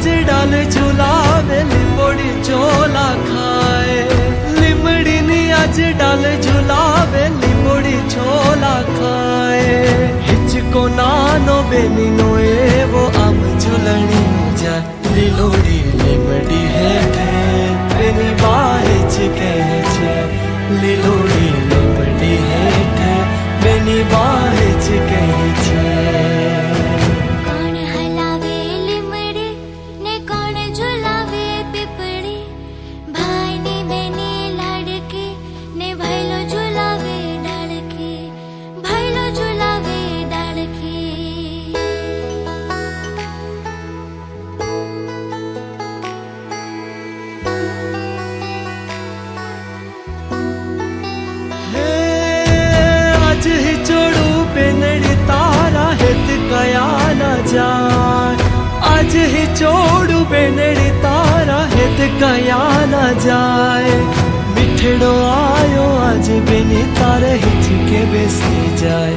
आज डाल झुलावे लिंबोड़ी चोला खाए लिमड़ी नी आज डाल झुलावे लिंबोड़ी चोला खाए हिचको नानो बेनी नो एवो आम झुलणी जा લીલોડી લીમડી હેઠે બેની બાહેચ કહે છે લીલોડી લીમડી હેઠે બેની બાહેચ કહે છે કોણ હલાવે લીમડી ને કોણ ઝુલાવે પીપળી ભાઈની બેની લાડકી ને ભાઈલો ઝુલાવે ડાળકી ભાઈલો ઝુલાવે ડાળકી आज ही जोड़ू बेनड़ी तारा हित कया न जाए आज ही जोड़ू बेनड़ी तारा हित कया न जाए मिठड़ो आयो आज बेनी तारे हिच के बेसी जाए